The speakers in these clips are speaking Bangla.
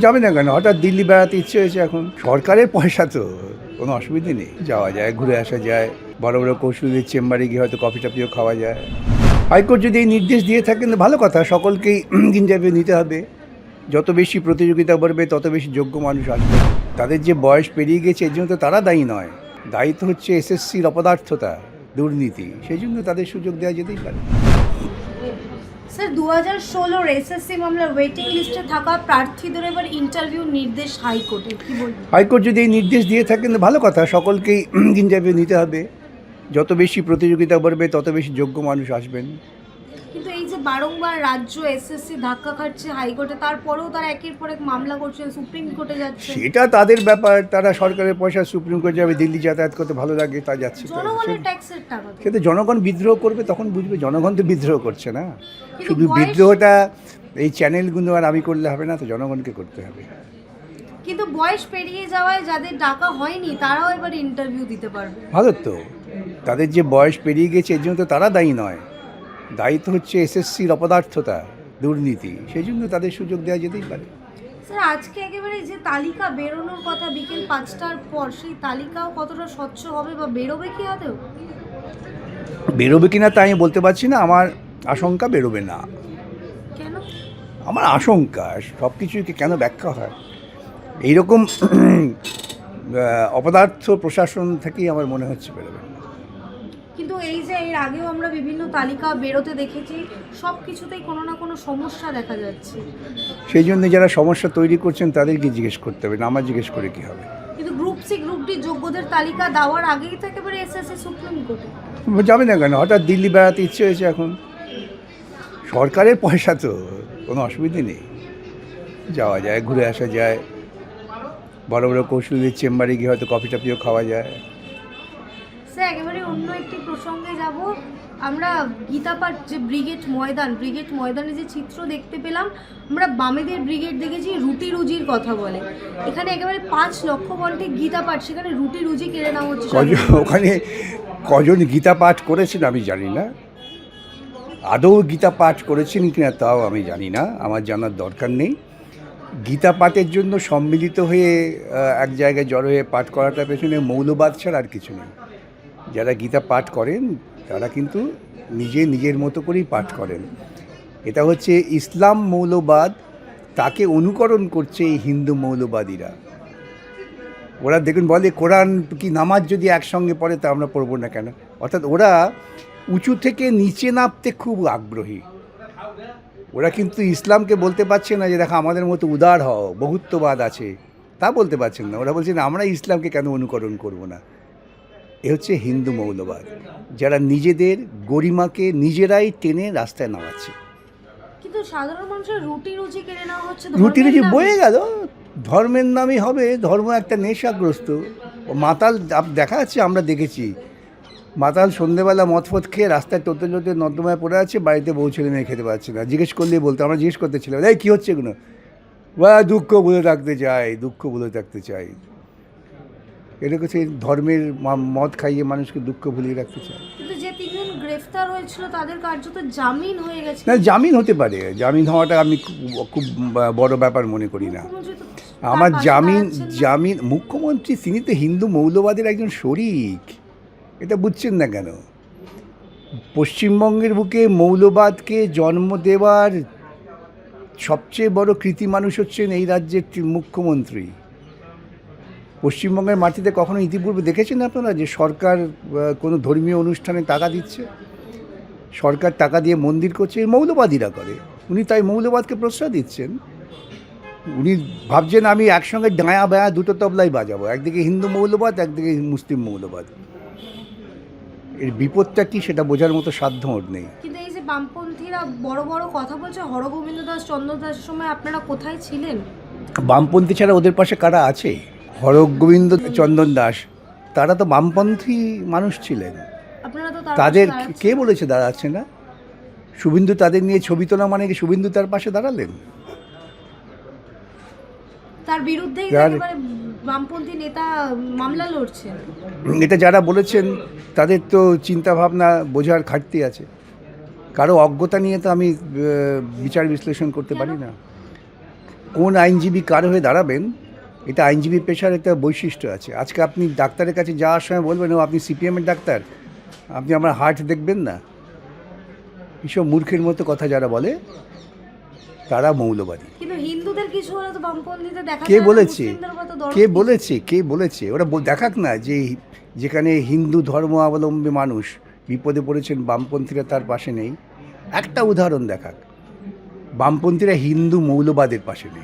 যাবে না কেন? হঠাৎ দিল্লি বেড়াতে ইচ্ছে হয়েছে এখন। সরকারের পয়সা তো, কোনো অসুবিধে নেই। যাওয়া যায়, ঘুরে আসা যায়। বড় বড় কৌশলীর চেম্বারে গিয়ে হয়তো কফি টফিও খাওয়া যায়। হাইকোর্ট যদি এই নির্দেশ দিয়ে থাকেন ভালো কথা, সকলকেই ইন্টারভিউ নিতে হবে। যত বেশি প্রতিযোগিতা বাড়বে তত বেশি যোগ্য মানুষ আসবে। তাদের যে বয়স পেরিয়ে গেছে এর জন্য তো তারা দায়ী নয়, দায়ী তো হচ্ছে এসএসসির অপদার্থতা, দুর্নীতি। সেই জন্য তাদের সুযোগ দেওয়া যেতেই পারে। স্যার 2016 এসএসসি মামলার ওয়েটিং লিস্টে থাকা প্রার্থীদের এবার ইন্টারভিউ নির্দেশ হাইকোর্টের, কি বলবেন? হাইকোর্ট যদি এই নির্দেশ দিয়ে থাকেন ভালো কথা, সকলকেই ইন্টারভিউ নিতে হবে। যত বেশি প্রতিযোগিতা বাড়বে তত বেশি যোগ্য মানুষ আসবেন। কিন্তু এই যে বারংবার রাজ্য এসএসসি ধাক্কা খাচ্ছে হাইকোর্টে, তারপরেও তারা একের পর এক মামলা করছে, সুপ্রিম কোর্টে যাচ্ছে। সেটা তাদের ব্যাপার, তারা সরকারের পয়সা সুপ্রিম কোর্ট যাবে, দিল্লি যাতায়াত করতে ভালো লাগে তা যাচ্ছে। জনগণের ট্যাক্সের টাকা তো। সেটা জনগণ বিদ্রোহ করবে তখন বুঝবে। জনগণ তো বিদ্রোহ করছে না, কিন্তু শুধু বিদ্রোহটা এই চ্যানেলগুলো আর আমি করলে হবে না, তো জনগণকে করতে হবে। কিন্তু বয়স পেরিয়ে যাওয়ায় যাদের ডাকা হয়নি তারাও এবার ইন্টারভিউ দিতে পারবে। ভালো তো, তাদের যে বয়স পেরিয়ে গেছে এর জন্য তো তারা দায়ী নয়, দায়ী তো হচ্ছে এসএসসির অপদার্থতা, দুর্নীতি। সেই জন্য তাদের সুযোগ দেওয়া যেতেই পারে। স্যার আজকে একেবারে যে তালিকা বেরোনোর কথা বিকেল 5টার পর, সেই তালিকাও কতটা স্বচ্ছ হবে বা বেরোবে কি আদৌ? বেরোবে কিনা তা আমি বলতে পারছি না, আমার আশঙ্কা বেরোবে না। কেন? আমার আশঙ্কা, সব কিছুকে কেন ব্যাখ্যা হয় এইরকম অপদার্থ প্রশাসন থেকেই আমার মনে হচ্ছে বেরোবে। কিন্তু এই যে এর আগেও আমরা বিভিন্ন তালিকা বেরোতে দেখেছি, সব কিছুতেই কোনো না কোনো সমস্যা দেখা যাচ্ছে। সেই জন্য যারা সমস্যা তৈরি করছেন তাদেরকে জিজ্ঞেস করতে হবে, না আমার জিজ্ঞেস করে কী হবে। কিন্তু গ্রুপ সি গ্রুপ ডি যোগ্যদের তালিকা দেওয়ার আগেই তো একেবারে এসএসসি সুপ্রিম কোর্টে। যাবে না কেন? হঠাৎ দিল্লি বেড়াতে ইচ্ছে হয়েছে এখন। সরকারের পয়সা তো, কোনো অসুবিধে নেই। যাওয়া যায়, ঘুরে আসা যায়। বড় বড় কৌশলীর চেম্বারে গিয়ে হয়তো কফি টফিও খাওয়া যায়। স্যার একেবারে অন্য একটি প্রসঙ্গে যাব। আমরা গীতাপাঠ যে ব্রিগেড ময়দানে যে চিত্র দেখতে পেলাম, আমরা বামেদের ব্রিগেড দেখেছি রুটি রুজির কথা বলে। এখানে একেবারে 5 লক্ষ কণ্ঠে গীতাপাঠ, সেখানে রুটি রুজি কেড়ে নেওয়া হচ্ছে। ওখানে কজন গীতা পাঠ করেছেন আমি জানি না, আদৌ গীতা পাঠ করেছেন কিনা তাও আমি জানি না, আমার জানার দরকার নেই। গীতা পাঠের জন্য সম্মিলিত হয়ে এক জায়গায় জড়ো হয়ে পাঠ করাটা পেছনে মৌলবাদ ছাড়া আর কিছু নেই। যারা গীতা পাঠ করেন তারা কিন্তু নিজের মতো করেই পাঠ করেন। এটা হচ্ছে ইসলাম মৌলবাদ, তাকে অনুকরণ করছে এই হিন্দু মৌলবাদীরা। ওরা দেখুন বলে কোরআন কি নামাজ যদি একসঙ্গে পড়ে তা আমরা পড়বো না কেন। অর্থাৎ ওরা উঁচু থেকে নিচে নামতে খুব আগ্রহী। ওরা কিন্তু ইসলামকে বলতে পারছে না যে দেখো আমাদের মতো উদার হও, বহুত্ববাদ আছে, তা বলতে পারছেন না। ওরা বলছেন আমরা ইসলামকে কেন অনুকরণ করব না। এ হচ্ছে হিন্দু মৌলবাদ, যারা নিজেদের গরিমাকে নিজেরাই টেনে রাস্তায় নামাচ্ছে। কিন্তু সাধারণ মানুষের রুটি রুজি কেড়ে নেওয়া হচ্ছে। রুটি রুজি বয়ে গেল, ধর্মের নামই হবে। ধর্ম একটা নেশাগ্রস্ত মাতাল দেখা যাচ্ছে, আমরা দেখেছি মাতাল সন্ধ্যেবেলা মদফদ খেয়ে রাস্তায় টোতে নর্দমায় পড়ে আছে, বাড়িতে বউ ছেলে মেয়ে খেতে পারছে না। জিজ্ঞেস করলেই বলতো, আমরা জিজ্ঞেস করতেছিলাম এই কী হচ্ছে এগুলো, দুঃখ ভুলে থাকতে চাই। এটা হচ্ছে ধর্মের মদ খাইয়ে মানুষকে দুঃখ ভুলিয়ে রাখতে চায়। কিন্তু যে 3 জন গ্রেফতার হয়েছিল তাদের কার্যত জামিন হয়ে গেছে। না, জামিন হতে পারে, জামিন হওয়াটা আমি খুব বড় ব্যাপার মনে করি না। আমার জামিন মুখ্যমন্ত্রী তিনি তো হিন্দু মৌলবাদের একজন শরিক, এটা বুঝছেন না কেন? পশ্চিমবঙ্গের বুকে মৌলবাদকে জন্ম দেওয়ার সবচেয়ে বড় কৃতি মানুষ হচ্ছেন এই রাজ্যের মুখ্যমন্ত্রী। পশ্চিমবঙ্গের মাটিতে কখনো ইতিপূর্বে দেখেছেন আপনারা যে সরকার কোনো ধর্মীয় অনুষ্ঠানে টাকা দিচ্ছে? সরকার টাকা দিয়ে মন্দির করছে, এই মৌলবাদীরা করে। উনি তাই মৌলবাদকে প্রশ্রয় দিচ্ছেন। উনি ভাবছেন আমি একসঙ্গে ডায়া বায়া দুটো তবলাই বাজাবো, একদিকে হিন্দু মৌলবাদ, একদিকে মুসলিম মৌলবাদ। এর বিপদটা কি সেটা বোঝার মতো সাধ্য ওর নেই। কিন্তু এই যে বামপন্থীরা বড় বড় কথা বলছে, হরগোবিন্দ দাস চন্দ্র দাসের সময় আপনারা কোথায় ছিলেন? বামপন্থী ছাড়া ওদের পাশে কারা আছে? হরগোবিন্দ চন্দন দাস তারা তো বামপন্থী মানুষ ছিলেন। আপনারা তো তাদের কে বলেছে দাঁড়াচ্ছে না? শুভেন্দু তাদের নিয়ে ছবি তোলা মানে কি শুভেন্দু তার পাশে দাঁড়ালেন? তার বিরুদ্ধেই একেবারে বামপন্থী নেতা মামলা লড়ছেন। এটা যারা বলেছেন তাদের তো চিন্তা ভাবনা বোঝার ঘাটতি আছে। কারো অজ্ঞতা নিয়ে তো আমি বিচার বিশ্লেষণ করতে পারি না। কোন আইনজীবী কার হয়ে দাঁড়াবেন, এটা আইনজীবী পেশার একটা বৈশিষ্ট্য আছে। আজকে আপনি ডাক্তারের কাছে যাওয়ার সময় বলবেন, ও আপনি সিপিএমের ডাক্তার, আপনি আমার হার্ট দেখবেন না। এসব মূর্খের মতো কথা যারা বলে তারা মৌলবাদী। কিন্তু হিন্দুদের কিছু হলে তো বামপন্থীদের দেখা কে যায় না, বলেছে? মুসলিমদের উপর তো দরদ কে কিছু- বলেছে? কে বলেছে? ওরা দেখাক না যে যেখানে হিন্দু ধর্মাবলম্বী মানুষ বিপদে পড়েছেন, বামপন্থীরা তার পাশে নেই। একটা উদাহরণ দেখাক। বামপন্থীরা হিন্দু মৌলবাদের পাশে নেই,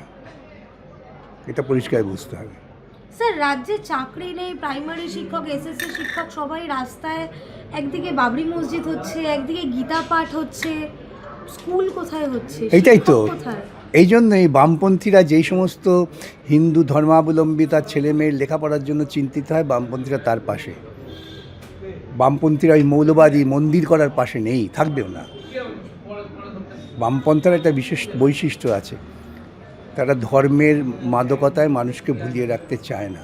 এটা পরিষ্কার বুঝতে হবে। স্যার রাজ্যে চাকরি নেই, প্রাইমারি শিক্ষক, এসএসসি শিক্ষক সবাই রাস্তায়, একদিকে বাবরি মসজিদ হচ্ছে, একদিকে গীতা পাঠ হচ্ছে, স্কুল কোথায় হচ্ছে, এইটাই তো। শিক্ষক কোথায়? এই জন্যই বামপন্থীরা যেই সমস্ত হিন্দু ধর্মাবলম্বী তার ছেলে মেয়ের লেখাপড়ার জন্য চিন্তিত হয়, বামপন্থীরা তার পাশে। বামপন্থীরা ওই মৌলবাদী মন্দির করার পাশে নেই, থাকবেও না। বামপন্থার একটা বিশেষ বৈশিষ্ট্য আছে, তারা ধর্মের মাদকতায় মানুষকে ভুলিয়ে রাখতে চায় না।